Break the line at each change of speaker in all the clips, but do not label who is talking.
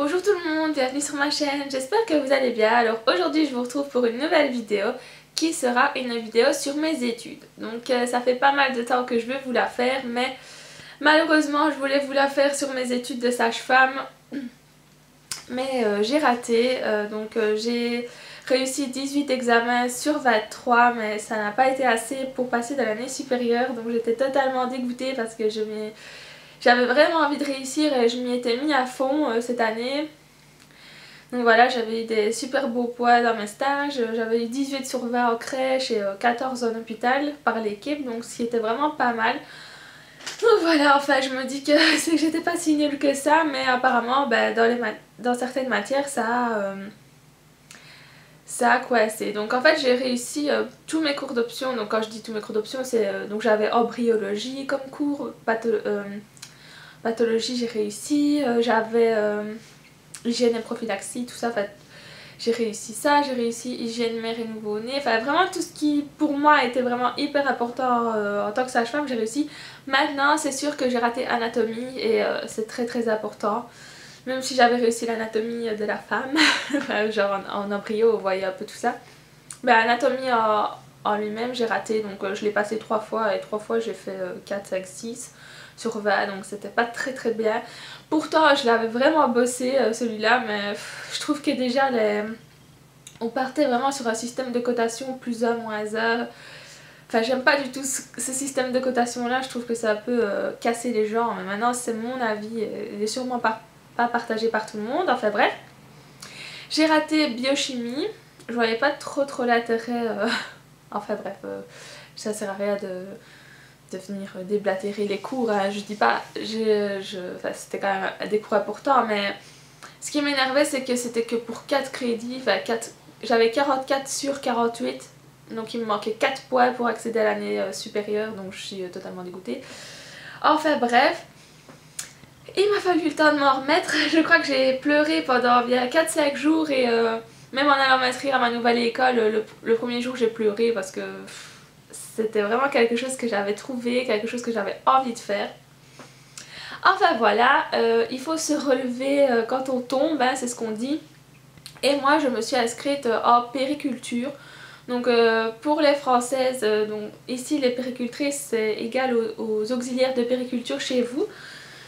Bonjour tout le monde, bienvenue sur ma chaîne, j'espère que vous allez bien. Alors aujourd'hui je vous retrouve pour une nouvelle vidéo qui sera une vidéo sur mes études. Donc ça fait pas mal de temps que je veux vous la faire, mais malheureusement je voulais vous la faire sur mes études de sage-femme, mais j'ai raté. J'ai réussi 18 examens sur 23, mais ça n'a pas été assez pour passer de l'année supérieure, donc j'étais totalement dégoûtée parce que j'avais vraiment envie de réussir et je m'y étais mis à fond cette année. Donc voilà, j'avais eu des super beaux poids dans mes stages, j'avais eu 18 sur 20 en crèche et 14 en hôpital par l'équipe, donc ce qui était vraiment pas mal. Donc voilà, enfin je me dis que c'est que j'étais pas si nulle que ça, mais apparemment dans certaines matières ça a coincé. Donc en fait j'ai réussi tous mes cours d'option. Donc quand je dis tous mes cours d'option, c'est donc j'avais embryologie comme cours, pathologie j'ai réussi, j'avais hygiène et prophylaxie, tout ça, en fait, j'ai réussi ça, j'ai réussi hygiène mère et nouveau-né, enfin vraiment tout ce qui pour moi était vraiment hyper important en tant que sage-femme, j'ai réussi. Maintenant c'est sûr que j'ai raté anatomie et c'est très important, même si j'avais réussi l'anatomie de la femme, genre en embryo, vous voyez un peu tout ça. Mais anatomie en lui-même j'ai raté, donc je l'ai passé 3 fois et 3 fois j'ai fait 4, 5, 6 sur 20, donc c'était pas très bien. Pourtant je l'avais vraiment bossé celui-là, mais je trouve que déjà on partait vraiment sur un système de cotation plus 1, moins 1. Enfin j'aime pas du tout ce système de cotation là, je trouve que ça peut casser les gens, mais maintenant c'est mon avis, il est sûrement pas partagé par tout le monde, enfin bref. J'ai raté biochimie, je voyais pas trop l'intérêt, enfin bref, ça sert à rien de venir déblatérer les cours, hein. Je dis pas, enfin, c'était quand même des cours importants, mais ce qui m'énervait c'est que c'était que pour 4 crédits, enfin j'avais 44 sur 48, donc il me manquait 4 points pour accéder à l'année supérieure, donc je suis totalement dégoûtée. Enfin bref, il m'a fallu le temps de m'en remettre, je crois que j'ai pleuré pendant bien 4-5 jours et même en allant m'inscrire à ma nouvelle école, le premier jour j'ai pleuré parce que c'était vraiment quelque chose que j'avais trouvé, quelque chose que j'avais envie de faire. Enfin voilà, il faut se relever quand on tombe, hein, c'est ce qu'on dit. Et moi je me suis inscrite en périculture. Donc pour les françaises, donc ici les péricultrices c'est égal aux auxiliaires de périculture chez vous.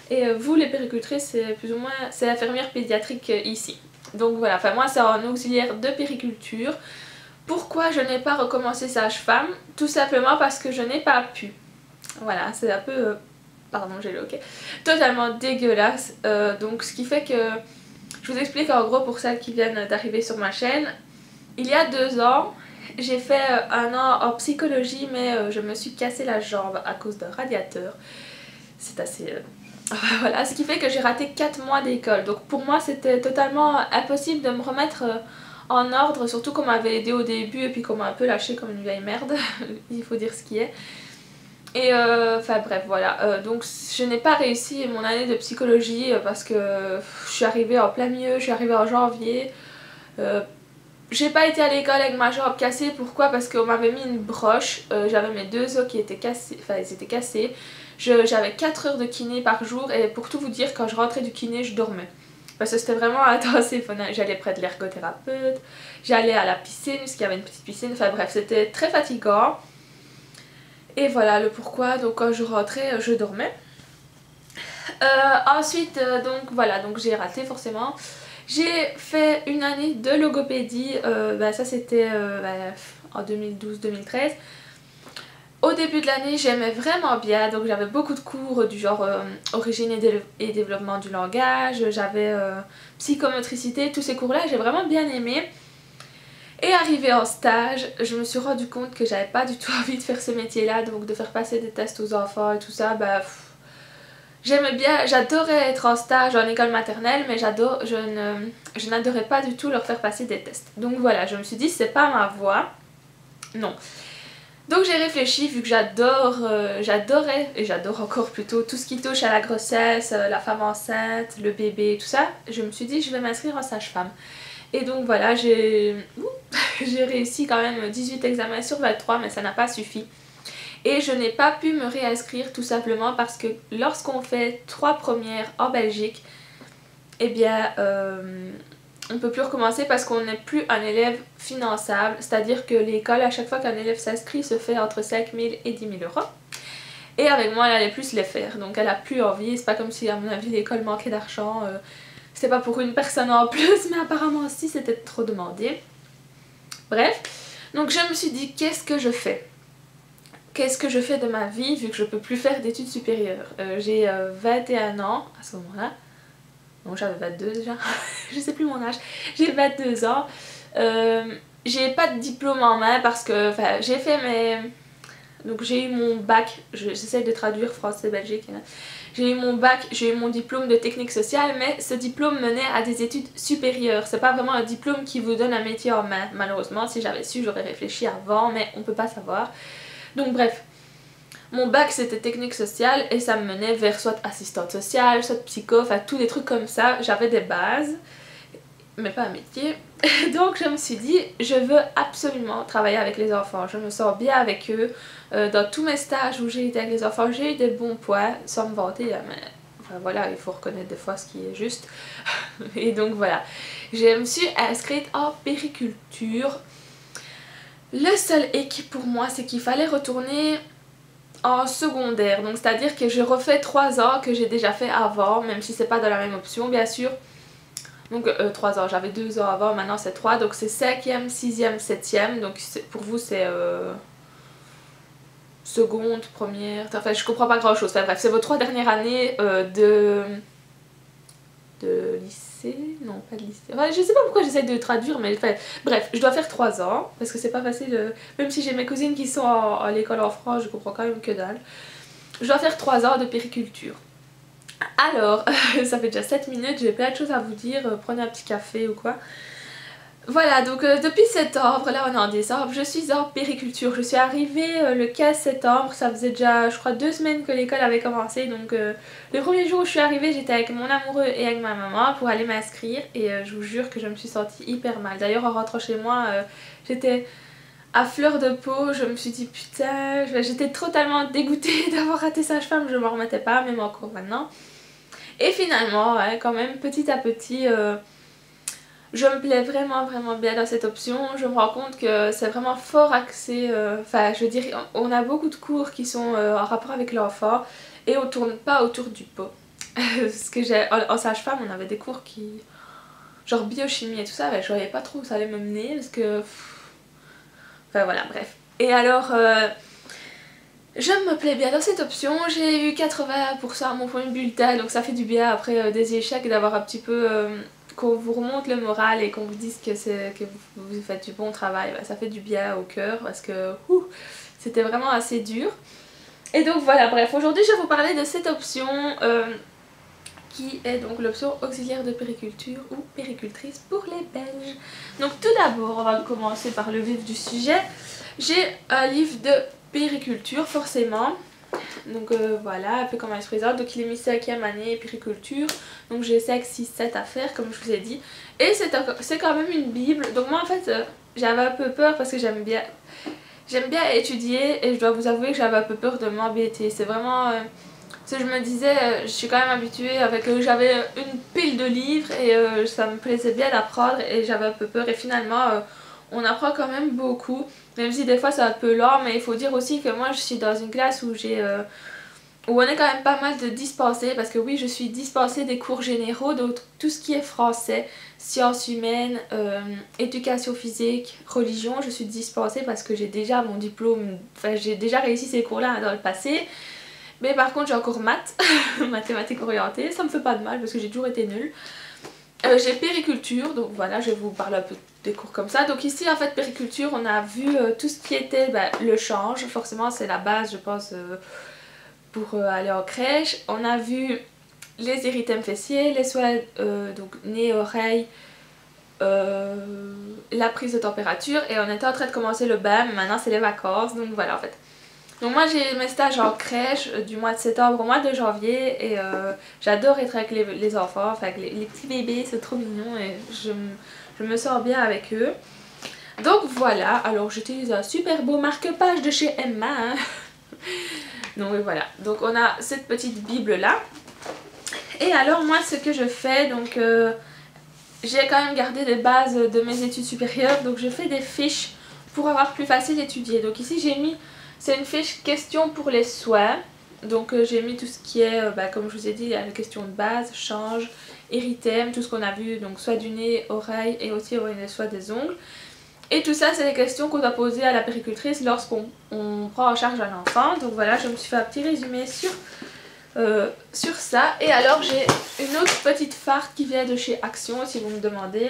Et vous les péricultrices c'est plus ou moins, c'est l'infirmière pédiatrique ici. Donc voilà, enfin moi c'est en auxiliaire de périculture. Pourquoi je n'ai pas recommencé sage-femme? Tout simplement parce que je n'ai pas pu. Voilà, c'est un peu... pardon, j'ai le hoquet. Totalement dégueulasse. Donc ce qui fait que... Je vous explique en gros pour celles qui viennent d'arriver sur ma chaîne. Il y a 2 ans, j'ai fait 1 an en psychologie, mais je me suis cassé la jambe à cause d'un radiateur. C'est assez... voilà, ce qui fait que j'ai raté 4 mois d'école. Donc pour moi c'était totalement impossible de me remettre en ordre, surtout qu'on m'avait aidé au début et puis qu'on m'a un peu lâché comme une vieille merde, il faut dire ce qui est. Et enfin bref voilà, donc je n'ai pas réussi mon année de psychologie parce que je suis arrivée en plein milieu, je suis arrivée en janvier. J'ai pas été à l'école avec ma jambe cassée, pourquoi? Parce qu'on m'avait mis une broche, j'avais mes 2 os qui étaient cassés, enfin ils étaient cassés. J'avais 4 heures de kiné par jour et pour tout vous dire, quand je rentrais du kiné je dormais. Parce que c'était vraiment intense, j'allais près de l'ergothérapeute, j'allais à la piscine parce qu'il y avait une petite piscine, enfin bref c'était très fatigant. Et voilà le pourquoi, donc quand je rentrais je dormais. Ensuite donc voilà, donc j'ai raté forcément. J'ai fait une année de logopédie, ça c'était en 2012-2013. Au début de l'année j'aimais vraiment bien, donc j'avais beaucoup de cours du genre origine et développement du langage, j'avais psychomotricité, tous ces cours là j'ai vraiment bien aimé. Et arrivée en stage, je me suis rendu compte que j'avais pas du tout envie de faire ce métier là, donc de faire passer des tests aux enfants et tout ça, j'aimais bien, j'adorais être en stage en école maternelle, mais je n'adorais pas du tout leur faire passer des tests. Donc voilà, je me suis dit c'est pas ma voie, non. Donc j'ai réfléchi, vu que j'adorais, et j'adore encore plutôt, tout ce qui touche à la grossesse, la femme enceinte, le bébé, tout ça, je me suis dit je vais m'inscrire en sage-femme. Et donc voilà, j'ai réussi quand même 18 examens sur 23, mais ça n'a pas suffi. Et je n'ai pas pu me réinscrire tout simplement parce que lorsqu'on fait 3 premières en Belgique, eh bien on ne peut plus recommencer parce qu'on n'est plus un élève finançable, c'est-à-dire que l'école, à chaque fois qu'un élève s'inscrit, se fait entre 5 000 et 10 000 euros. Et avec moi, elle allait plus les faire, donc elle a plus envie. C'est pas comme si, à mon avis, l'école manquait d'argent. C'était pas pour une personne en plus, mais apparemment si, c'était trop demandé. Bref, donc je me suis dit, qu'est-ce que je fais? Qu'est-ce que je fais de ma vie vu que je peux plus faire d'études supérieures? J'ai 21 ans à ce moment-là. Non, j'avais 22 déjà, je sais plus mon âge. J'ai 22 ans. J'ai pas de diplôme en main parce que j'ai fait mes... Donc j'ai eu mon bac, j'essaie de traduire français-belgique. J'ai eu mon bac, j'ai eu mon diplôme de technique sociale, mais ce diplôme menait à des études supérieures. C'est pas vraiment un diplôme qui vous donne un métier en main. Malheureusement, si j'avais su, j'aurais réfléchi avant, mais on peut pas savoir. Donc bref, mon bac c'était technique sociale et ça me menait vers soit assistante sociale, soit psycho, enfin tous des trucs comme ça. J'avais des bases, mais pas un métier. Donc je me suis dit, je veux absolument travailler avec les enfants. Je me sens bien avec eux. Dans tous mes stages où j'ai été avec les enfants, j'ai eu des bons points, sans me vanter, mais enfin voilà, il faut reconnaître des fois ce qui est juste. Et donc voilà, je me suis inscrite en périculture. Le seul hic pour moi, c'est qu'il fallait retourner en secondaire. Donc c'est à dire que je refais 3 ans que j'ai déjà fait avant, même si c'est pas dans la même option bien sûr. Donc 3 ans, j'avais 2 ans avant, maintenant c'est 3, donc c'est 5e, 6e, 7e, donc pour vous c'est seconde, première, enfin je comprends pas grand chose, enfin bref, c'est vos 3 dernières années de lycée, non pas de lycée, enfin, je sais pas pourquoi j'essaie de traduire, mais enfin, bref, je dois faire 3 ans, parce que c'est pas facile, même si j'ai mes cousines qui sont à l'école en France, je comprends quand même que dalle. Je dois faire 3 ans de périculture. Alors, ça fait déjà 7 minutes, j'ai plein de choses à vous dire, prenez un petit café ou quoi. Voilà, donc depuis septembre, là on est en décembre, je suis en périculture. Je suis arrivée le 15 septembre, ça faisait déjà je crois 2 semaines que l'école avait commencé. Donc le premier jour où je suis arrivée, j'étais avec mon amoureux et avec ma maman pour aller m'inscrire. Et je vous jure que je me suis sentie hyper mal. D'ailleurs en rentrant chez moi, j'étais à fleur de peau, je me suis dit putain, j'étais totalement dégoûtée d'avoir raté sage-femme, je m'en remettais pas, même encore maintenant. Et finalement, ouais, quand même, petit à petit, je me plais vraiment bien dans cette option. Je me rends compte que c'est vraiment fort axé, enfin je veux dire, on a beaucoup de cours qui sont en rapport avec l'enfant et on tourne pas autour du pot. Parce que en sage-femme, on avait des cours qui... genre biochimie et tout ça, je voyais pas trop où ça allait me mener parce que... Enfin voilà, bref. Et alors... je me plais bien dans cette option, j'ai eu 80% à mon premier bulletin, donc ça fait du bien après des échecs d'avoir un petit peu... qu'on vous remonte le moral et qu'on vous dise que vous faites du bon travail, bah, ça fait du bien au cœur parce que c'était vraiment assez dur. Et donc voilà, bref, aujourd'hui je vais vous parler de cette option qui est donc l'option auxiliaire de périculture ou péricultrice pour les Belges. Donc tout d'abord, on va commencer par le vif du sujet. J'ai un livre de périculture forcément. Donc voilà, un peu comment elle se présente. Donc il est mis 5e année périculture. Donc j'ai 5, 6, 7 à faire comme je vous ai dit. Et c'est quand même une bible. Donc moi en fait j'avais un peu peur parce que j'aime bien étudier. Et je dois vous avouer que j'avais un peu peur de m'embêter. C'est vraiment... parce que je me disais, je suis quand même habituée avec... j'avais une pile de livres et ça me plaisait bien d'apprendre. Et j'avais un peu peur et finalement... on apprend quand même beaucoup, même si des fois c'est un peu lent, mais il faut dire aussi que moi je suis dans une classe où où on est quand même pas mal de dispensés, parce que oui je suis dispensée des cours généraux, donc tout ce qui est français, sciences humaines, éducation physique, religion, je suis dispensée parce que j'ai déjà mon diplôme, enfin j'ai déjà réussi ces cours là dans le passé. Mais par contre j'ai encore maths, mathématiques orientées, ça me fait pas de mal parce que j'ai toujours été nulle. J'ai périculture, donc voilà, je vais vous parler un peu des cours comme ça. Donc ici en fait périculture, on a vu tout ce qui était le change, forcément c'est la base je pense pour aller en crèche. On a vu les érythèmes fessiers, les soins donc nez, oreilles, la prise de température et on était en train de commencer le bain, mais maintenant c'est les vacances, donc voilà en fait. Donc moi j'ai mes stages en crèche du mois de septembre au mois de janvier et j'adore être avec les enfants, enfin avec les petits bébés, c'est trop mignon et je me sens bien avec eux. Donc voilà, alors j'utilise un super beau marque-page de chez Emma. Hein. Donc voilà, donc on a cette petite bible là. Et alors moi ce que je fais, donc j'ai quand même gardé des bases de mes études supérieures, donc je fais des fiches pour avoir plus facile d'étudier. Donc ici j'ai mis, c'est une fiche questions pour les soins. Donc j'ai mis tout ce qui est, comme je vous ai dit, il y a les questions de base, change, érythème, tout ce qu'on a vu, donc soit du nez, oreille et aussi soit des ongles. Et tout ça c'est des questions qu'on doit poser à la péricultrice lorsqu'on prend en charge un enfant. Donc voilà, je me suis fait un petit résumé sur ça. Et alors j'ai une autre petite farte qui vient de chez Action, si vous me demandez,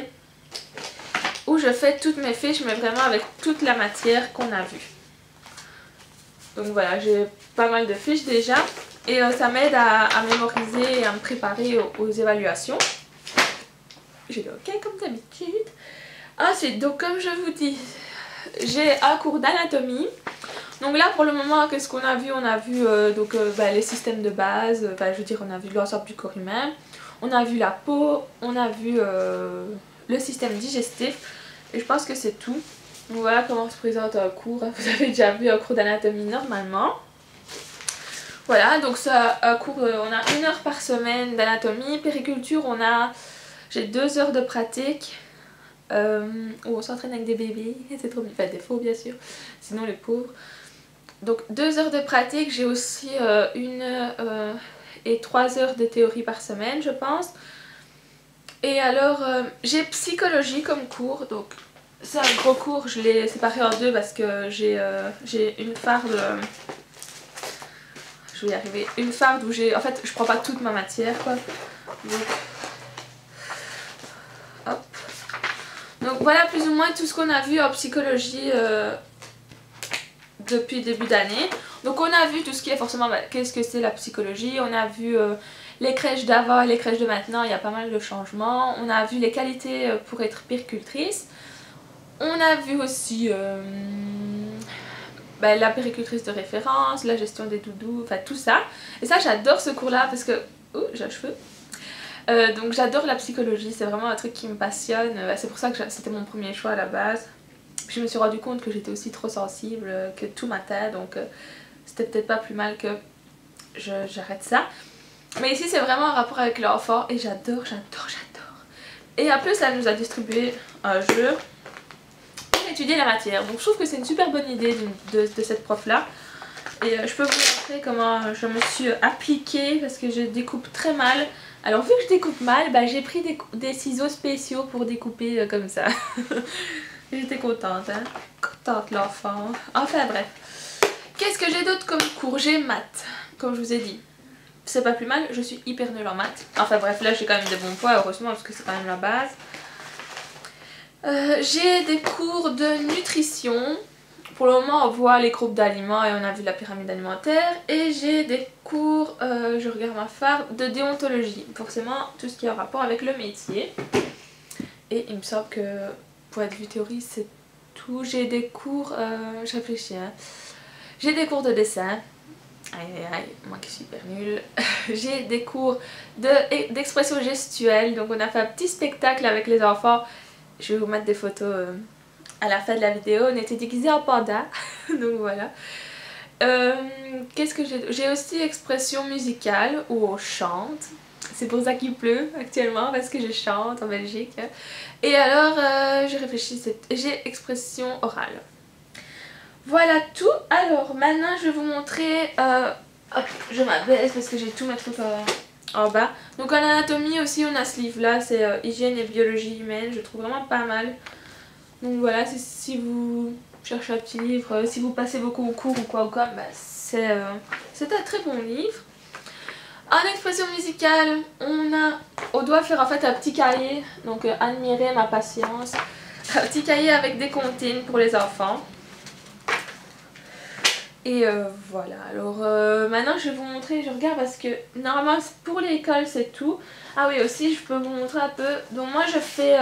où je fais toutes mes fiches, mais vraiment avec toute la matière qu'on a vue. Donc voilà, j'ai pas mal de fiches déjà et ça m'aide à mémoriser et à me préparer aux évaluations. J'ai le ok comme d'habitude. Ensuite, donc comme je vous dis, j'ai un cours d'anatomie. Donc là pour le moment, qu'est-ce qu'on a vu? On a vu les systèmes de base, je veux dire on a vu l'ensemble du corps humain, on a vu la peau, on a vu le système digestif et je pense que c'est tout. Donc voilà comment se présente un cours, vous avez déjà vu un cours d'anatomie normalement. Voilà, donc ça, un cours, on a 1 heure par semaine d'anatomie. Périculture, j'ai 2 heures de pratique où on s'entraîne avec des bébés, c'est trop bien, enfin des faux bien sûr, sinon les pauvres. Donc 2 heures de pratique, j'ai aussi 1 heure et 3 heures de théorie par semaine je pense. Et alors j'ai psychologie comme cours, donc c'est un gros cours, je l'ai séparé en deux parce que j'ai une farde, je vais y arriver, une farde où en fait je prends pas toute ma matière quoi. Donc, hop. Donc voilà plus ou moins tout ce qu'on a vu en psychologie depuis le début d'année. Donc on a vu tout ce qui est forcément, qu'est-ce que c'est la psychologie, on a vu les crèches d'avant et les crèches de maintenant, il y a pas mal de changements. On a vu les qualités pour être péricultrice. On a vu aussi la péricultrice de référence, la gestion des doudous, enfin tout ça. Et ça j'adore ce cours là parce que... Ouh, j'ai un cheveu. Donc j'adore la psychologie, c'est vraiment un truc qui me passionne. C'est pour ça que c'était mon premier choix à la base. Puis je me suis rendu compte que j'étais aussi trop sensible, que tout m'atteint, donc c'était peut-être pas plus mal que j'arrête ça. Mais ici c'est vraiment un rapport avec l'enfant et j'adore. Et en plus elle nous a distribué un jeu pour étudier la matière. Donc je trouve que c'est une super bonne idée de cette prof là. Et je peux vous montrer comment je me suis appliquée parce que je découpe très mal. Alors vu que je découpe mal, j'ai pris des ciseaux spéciaux pour découper comme ça. J'étais contente, hein. Contente l'enfant. Enfin bref. Qu'est-ce que j'ai d'autre comme cours? J'ai maths, comme je vous ai dit. C'est pas plus mal, je suis hyper nulle en maths. Enfin bref, là j'ai quand même des bons points, heureusement, parce que c'est quand même la base. J'ai des cours de nutrition. Pour le moment on voit les groupes d'aliments et on a vu la pyramide alimentaire. Et j'ai des cours, je regarde ma farde, de déontologie. Forcément tout ce qui a rapport avec le métier. Et il me semble que point de vue théorie c'est tout. J'ai des cours, je réfléchis hein. J'ai des cours de dessin. Aïe, moi qui suis hyper nulle. J'ai des cours d'expression gestuelle. Donc on a fait un petit spectacle avec les enfants. Je vais vous mettre des photos à la fin de la vidéo. On était déguisés en panda. Donc voilà. Qu'est-ce que j'ai aussi expression musicale où on chante. C'est pour ça qu'il pleut actuellement parce que je chante en Belgique. Et alors je réfléchis, j'ai expression orale. Voilà tout. Alors maintenant je vais vous montrer, hop, je m'abaisse parce que j'ai tous mes trucs en bas. Donc en anatomie aussi on a ce livre là, c'est hygiène et biologie humaine, je trouve vraiment pas mal. Donc voilà, si vous cherchez un petit livre, si vous passez beaucoup au cours ou quoi, c'est un très bon livre. En expression musicale, on doit faire en fait un petit cahier, donc admirer ma patience. Un petit cahier avec des comptines pour les enfants. Et voilà, alors maintenant je vais vous montrer, je regarde parce que normalement pour l'école c'est tout. Ah oui aussi je peux vous montrer un peu, donc moi je fais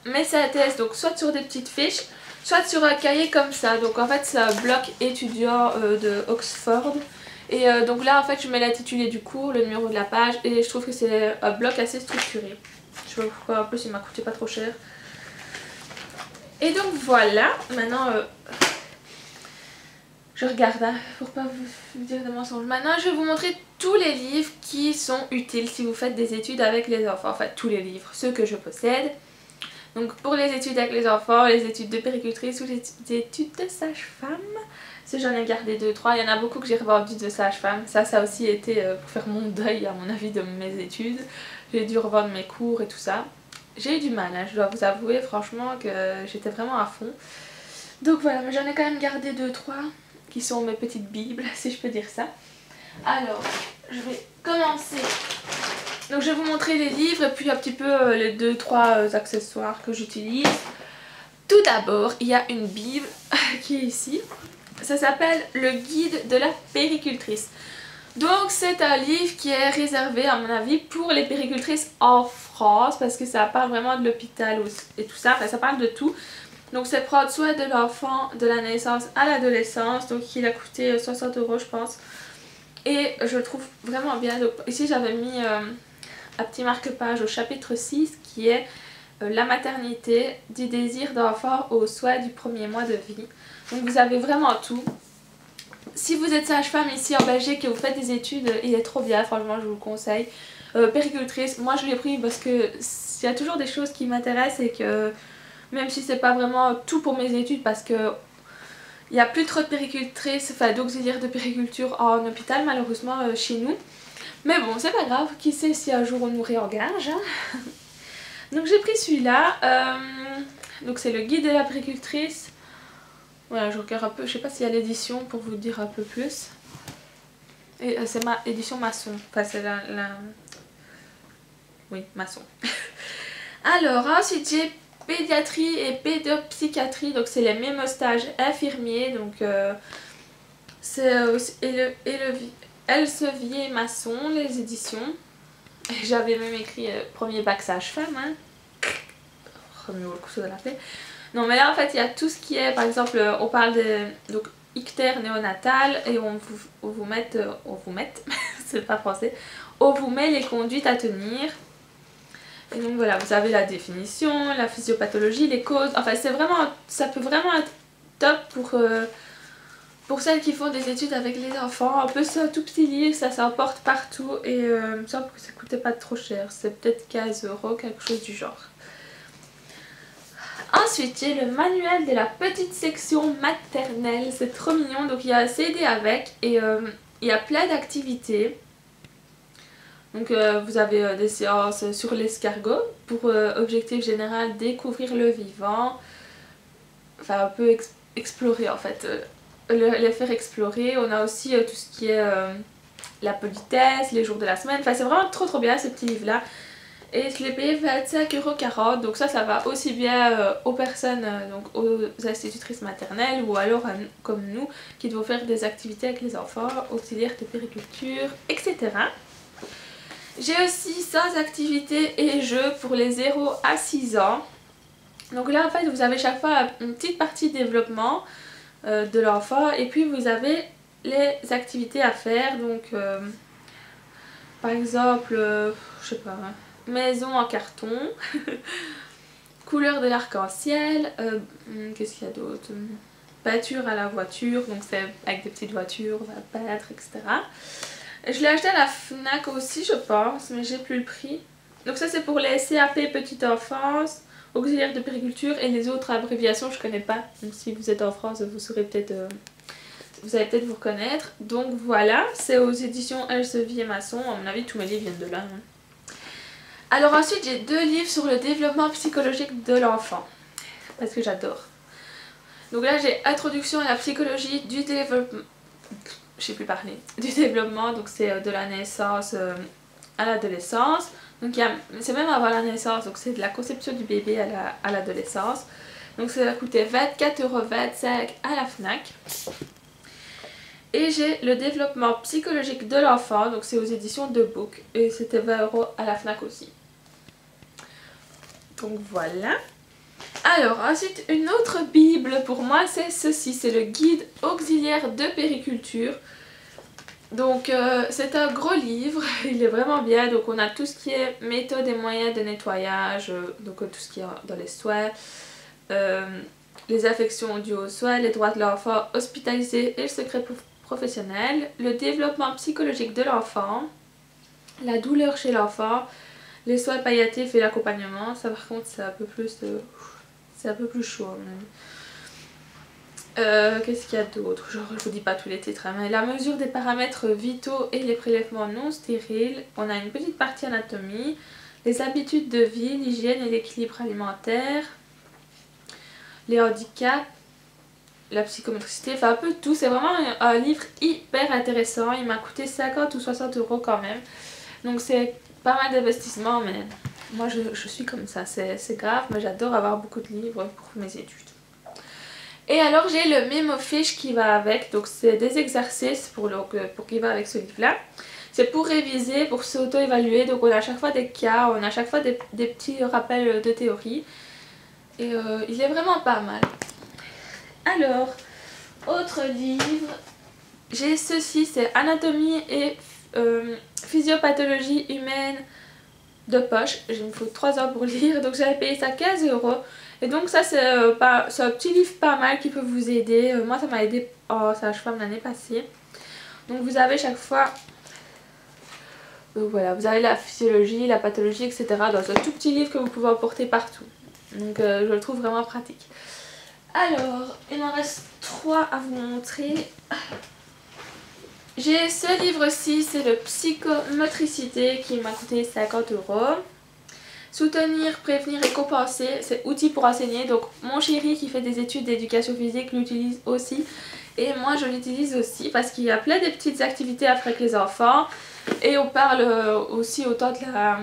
mes synthèses donc soit sur des petites fiches, soit sur un cahier comme ça. Donc en fait c'est un bloc étudiant de Oxford. Et donc là en fait je mets l'intitulé du cours, le numéro de la page et je trouve que c'est un bloc assez structuré. Je sais pas pourquoi, en plus il m'a coûté pas trop cher. Et donc voilà, maintenant... Je regarde hein, pour pas vous dire de mensonges. Maintenant je vais vous montrer tous les livres qui sont utiles si vous faites des études avec les enfants. Enfin tous les livres, ceux que je possède. Donc pour les études avec les enfants, les études de péricultrice ou les études de sage-femme. Si j'en ai gardé 2-3, il y en a beaucoup que j'ai revendu de sage-femme. Ça a aussi été pour faire mon deuil à mon avis de mes études. J'ai dû revendre mes cours et tout ça. J'ai eu du mal, hein, je dois vous avouer franchement que j'étais vraiment à fond. Donc voilà, mais j'en ai quand même gardé 2-3 qui sont mes petites bibles, si je peux dire ça. Alors, je vais commencer. Donc je vais vous montrer les livres et puis un petit peu les 2-3 accessoires que j'utilise. Tout d'abord, il y a une bible qui est ici. Ça s'appelle le guide de la péricultrice. Donc c'est un livre qui est réservé à mon avis pour les péricultrices en France parce que ça parle vraiment de l'hôpital et tout ça, enfin, ça parle de tout. Donc c'est prendre soin de l'enfant de la naissance à l'adolescence, donc il a coûté 60 € je pense. Et je le trouve vraiment bien. Donc, ici j'avais mis un petit marque-page au chapitre 6 qui est la maternité du désir d'enfant aux soins du premier mois de vie. Donc vous avez vraiment tout. Si vous êtes sage-femme ici en Belgique et vous faites des études, il est trop bien, franchement je vous le conseille. Péricultrice, moi je l'ai pris parce que il y a toujours des choses qui m'intéressent et que même si c'est pas vraiment tout pour mes études parce que il n'y a plus trop de péricultrices, enfin d'auxiliaires de périculture en hôpital malheureusement chez nous. Mais bon c'est pas grave, qui sait si un jour on nous réengage. Hein. Donc j'ai pris celui-là, donc c'est le guide de la péricultrice. Voilà, je regarde un peu, je sais pas s'il y a l'édition pour vous dire un peu plus. Et c'est ma édition maçon, enfin c'est la... Oui, maçon. Alors ensuite j'ai pédiatrie et pédopsychiatrie, donc c'est les mêmes stages infirmiers, donc c'est Elsevier maçon, les éditions. J'avais même écrit premier bac sage-femme, hein. Remuez le couteau de la plaie. Non mais là en fait il y a tout ce qui est, par exemple on parle de donc ictère néonatal et on vous met, c'est pas français, on vous met les conduites à tenir. Et donc voilà, vous avez la définition, la physiopathologie, les causes, enfin c'est vraiment, ça peut vraiment être top pour celles qui font des études avec les enfants. En plus c'est un tout petit livre, ça s'emporte partout et il me semble que ça coûtait pas trop cher, c'est peut-être 15 €, quelque chose du genre. Ensuite j'ai le manuel de la petite section maternelle, c'est trop mignon, donc il y a un CD avec et il y a plein d'activités. Donc vous avez des séances sur l'escargot pour objectif général découvrir le vivant, enfin un peu explorer en fait, les faire explorer. On a aussi tout ce qui est la politesse, les jours de la semaine, enfin c'est vraiment trop bien ce petit livre là. Et je l'ai payé 25,40 €, donc ça va aussi bien aux personnes, donc aux institutrices maternelles ou alors comme nous qui devons faire des activités avec les enfants, auxiliaires de périculture, etc. J'ai aussi 100 activités et jeux pour les 0 à 6 ans. Donc là en fait vous avez chaque fois une petite partie développement de l'enfant et puis vous avez les activités à faire. Donc par exemple, je sais pas, maison en carton, couleur de l'arc-en-ciel, qu'est-ce qu'il y a d'autre, peinture à la voiture, donc c'est avec des petites voitures, on va peindre, etc. Je l'ai acheté à la Fnac aussi je pense, mais j'ai plus le prix. Donc ça c'est pour les CAP petite enfance, auxiliaire de périculture et les autres abréviations je connais pas. Donc si vous êtes en France vous saurez peut-être, vous allez peut-être vous reconnaître. Donc voilà, c'est aux éditions Elsevier Masson, à mon avis tous mes livres viennent de là. Hein. Alors ensuite j'ai 2 livres sur le développement psychologique de l'enfant, parce que j'adore. Donc là j'ai Introduction à la psychologie du développement, je sais plus parler, du développement, donc c'est de la naissance à l'adolescence. Donc c'est même avant la naissance, donc c'est de la conception du bébé à l'adolescence. Donc ça va coûter 24,25 € à la Fnac. Et j'ai le développement psychologique de l'enfant, donc c'est aux éditions de Book et c'était 20 € à la Fnac aussi. Donc voilà. Alors ensuite une autre bible pour moi c'est ceci, c'est le guide auxiliaire de périculture. Donc c'est un gros livre, il est vraiment bien, donc on a tout ce qui est méthode et moyens de nettoyage, donc tout ce qui est dans les soins, les affections dues aux soins, les droits de l'enfant hospitalisé et le secret professionnel, le développement psychologique de l'enfant, la douleur chez l'enfant, les soins palliatifs et l'accompagnement. Ça par contre c'est un peu plus chaud même. Qu'est-ce qu'il y a d'autre? Genre je vous dis pas tous les titres, hein, mais la mesure des paramètres vitaux et les prélèvements non stériles. On a une petite partie anatomie, les habitudes de vie, l'hygiène et l'équilibre alimentaire, les handicaps, la psychomotricité, enfin un peu tout. C'est vraiment un livre hyper intéressant. Il m'a coûté 50 ou 60 € quand même, donc c'est pas mal d'investissement, mais moi je suis comme ça, c'est grave, mais j'adore avoir beaucoup de livres pour mes études. Et alors j'ai le mémofiche qui va avec, donc c'est des exercices pour qui va avec ce livre là. C'est pour réviser, pour s'auto-évaluer, donc on a à chaque fois des cas, on a à chaque fois des petits rappels de théorie. Et il est vraiment pas mal. Alors, autre livre, j'ai ceci, c'est Anatomie et physiopathologie humaine de poche. Il me faut 3 heures pour lire, donc j'avais payé ça 15 €. Et donc ça c'est un petit livre pas mal qui peut vous aider. Moi ça m'a aidé en sage-femme l'année passée. Donc vous avez chaque fois, voilà, vous avez la physiologie, la pathologie, etc. dans un tout petit livre que vous pouvez emporter partout. Donc je le trouve vraiment pratique. Alors, il m'en reste 3 à vous montrer. J'ai ce livre-ci, c'est le Psychomotricité qui m'a coûté 50 €. Soutenir, prévenir et compenser, c'est outils pour enseigner. Donc mon chéri qui fait des études d'éducation physique l'utilise aussi. Et moi je l'utilise aussi parce qu'il y a plein de petites activités à faire avec les enfants. Et on parle aussi autant de la...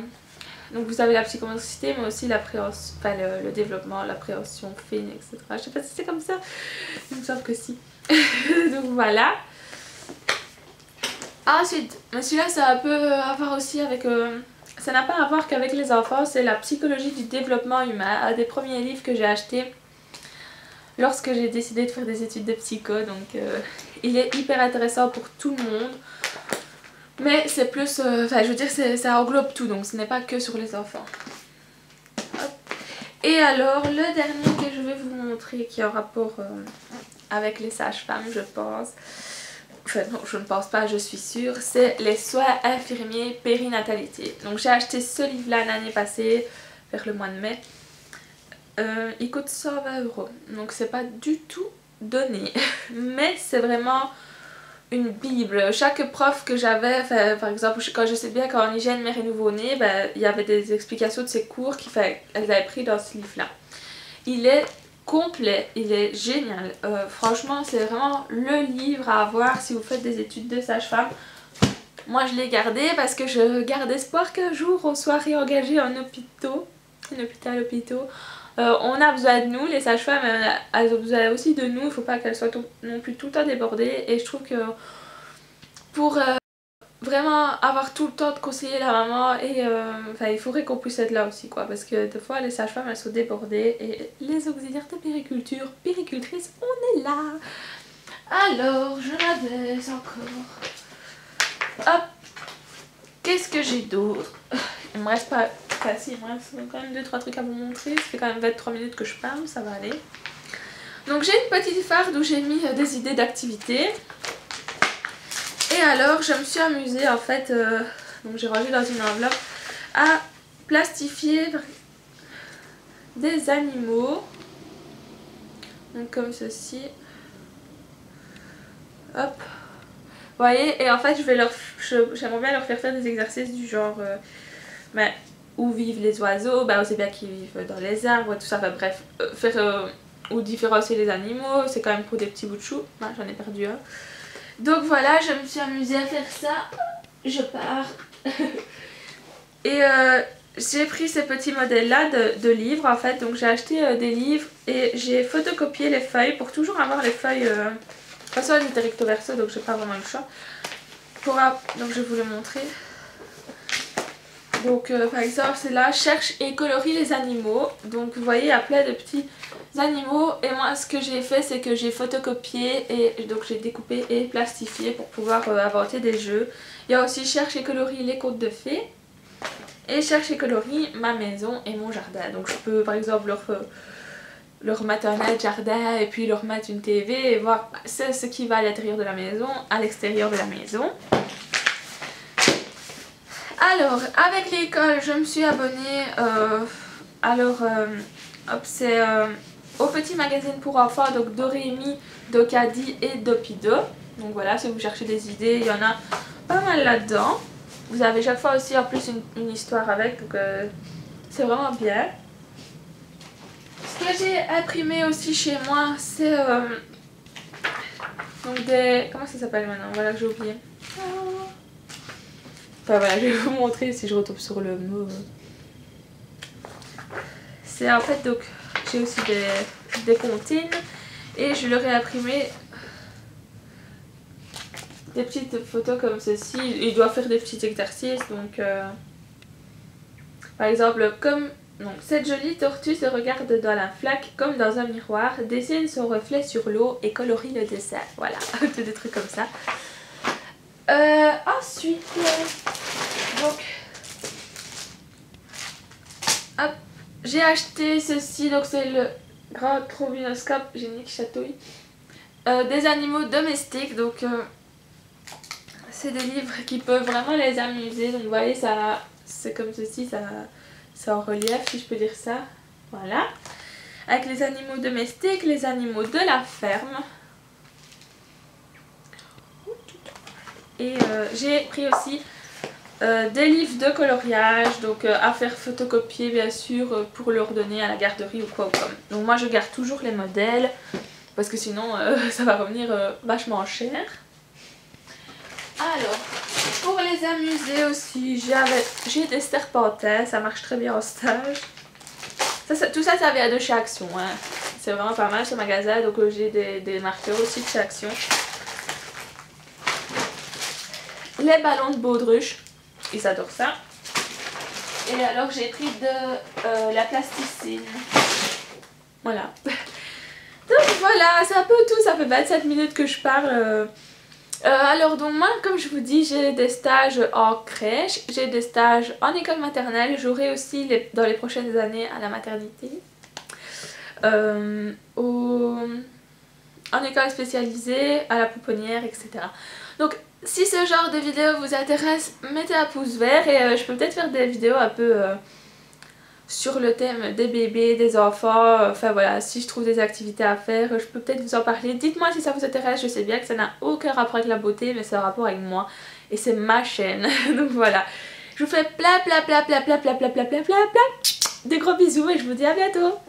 Donc vous avez la psychomotricité mais aussi l'appréhension, enfin le développement, l'appréhension fine, etc. Je sais pas si c'est comme ça, il me semble que si. Donc voilà. Ensuite, celui-là ça a un peu à voir aussi avec... ça n'a pas à voir qu'avec les enfants, c'est la psychologie du développement humain, un des premiers livres que j'ai acheté lorsque j'ai décidé de faire des études de psycho. Donc il est hyper intéressant pour tout le monde. Mais c'est plus, enfin je veux dire ça englobe tout, donc ce n'est pas que sur les enfants. Hop. Et alors le dernier que je vais vous montrer qui est en rapport avec les sages-femmes je pense. Enfin non, je ne pense pas, je suis sûre, c'est les soins infirmiers périnatalité. Donc j'ai acheté ce livre-là l'année passée, vers le mois de mai. Il coûte 120 €, donc c'est pas du tout donné. Mais c'est vraiment une bible. Chaque prof que j'avais, par exemple, quand je sais bien qu'en hygiène mère et nouveau-né, ben, il y avait des explications de ces cours qu'elles avaient pris dans ce livre-là. Il est complet, il est génial. Franchement, c'est vraiment le livre à avoir si vous faites des études de sage-femme. Moi, je l'ai gardé parce que je garde espoir qu'un jour on soit réengagé en hôpitaux. On a besoin de nous, les sages-femmes, elles ont besoin aussi de nous. Il ne faut pas qu'elles soient non plus tout le temps débordées. Et je trouve que pour vraiment avoir tout le temps de conseiller la maman, et il faudrait qu'on puisse être là aussi, quoi. Parce que des fois, les sages-femmes, elles sont débordées. Et les auxiliaires de péricultrices, on est là. Alors, je m'abaisse encore. Hop. Qu'est-ce que j'ai d'autre? Il me reste pas... Enfin si, il me reste quand même 2-3 trucs à vous montrer. Ça fait quand même 23 minutes que je parle, ça va aller. Donc j'ai une petite farde où j'ai mis des idées d'activités. Et alors je me suis amusée en fait, donc j'ai rangé dans une enveloppe, à plastifier des animaux. Donc comme ceci. Hop. Vous voyez, et en fait j'aimerais bien leur faire des exercices du genre... où vivent les oiseaux, on sait bien qu'ils vivent dans les arbres, tout ça, enfin bref, ou différencier les animaux, c'est quand même pour des petits bouts de chou. J'en ai perdu un. Donc voilà, je me suis amusée à faire ça, je pars. Et j'ai pris ces petits modèles là de livres en fait, donc j'ai acheté des livres et j'ai photocopié les feuilles pour toujours avoir les feuilles. De toute façon elles étaient recto verso donc j'ai pas vraiment le choix. Donc je vais vous le montrer. Donc par exemple c'est là, cherche et colorie les animaux. Donc vous voyez il y a plein de petits animaux et moi ce que j'ai fait c'est que j'ai photocopié et donc j'ai découpé et plastifié pour pouvoir inventer des jeux. Il y a aussi cherche et colorie les contes de fées et cherche et colorie ma maison et mon jardin. Donc je peux par exemple leur leur mettre un aide jardin et puis leur mettre une TV et voir c'est ce qui va à l'intérieur de la maison, à l'extérieur de la maison. Alors, avec l'école, je me suis abonnée, hop, c'est au petit magazine pour enfants, donc Dorémy, Docadi et Dopido. Donc voilà, si vous cherchez des idées, il y en a pas mal là-dedans. Vous avez chaque fois aussi en plus une histoire avec, donc c'est vraiment bien. Ce que j'ai imprimé aussi chez moi, c'est donc des... Comment ça s'appelle maintenant? Voilà que j'ai oublié. Enfin voilà, je vais vous montrer si je retombe sur le mot. C'est en fait, donc j'ai aussi des comptines et je leur ai imprimé des petites photos comme ceci. Il doit faire des petits exercices, donc par exemple, comme donc, cette jolie tortue se regarde dans la flaque comme dans un miroir, dessine son reflet sur l'eau et colorie le dessin. Voilà, des trucs comme ça. Ensuite, donc, hop, j'ai acheté ceci, donc c'est le grand trombinoscope, j'ai mis qui chatouille, des animaux domestiques, donc c'est des livres qui peuvent vraiment les amuser, donc vous voyez, ça, c'est comme ceci, ça en relief si je peux dire ça, voilà, avec les animaux domestiques, les animaux de la ferme. Et j'ai pris aussi des livres de coloriage, donc à faire photocopier bien sûr pour leur donner à la garderie ou quoi ou comme. Donc moi je garde toujours les modèles parce que sinon ça va revenir vachement cher. Alors, pour les amuser aussi, j'ai des serpentins, ça marche très bien en stage. Tout ça, ça vient de chez Action, hein. C'est vraiment pas mal ce magasin, donc j'ai des marqueurs aussi de chez Action. Les ballons de baudruche, ils adorent ça. Et alors j'ai pris de la plasticine. Voilà. Donc voilà, c'est un peu tout, ça fait 27 minutes que je parle. Alors donc moi, comme je vous dis, j'ai des stages en crèche, j'ai des stages en école maternelle, j'aurai aussi dans les prochaines années à la maternité. En école spécialisée, à la pouponnière, etc. Donc si ce genre de vidéo vous intéresse, mettez un pouce vert et je peux peut-être faire des vidéos un peu sur le thème des bébés, des enfants, enfin voilà, si je trouve des activités à faire, je peux peut-être vous en parler. Dites-moi si ça vous intéresse, je sais bien que ça n'a aucun rapport avec la beauté, mais c'est un rapport avec moi et c'est ma chaîne. Donc voilà, je vous fais plein des gros bisous et je vous dis à bientôt.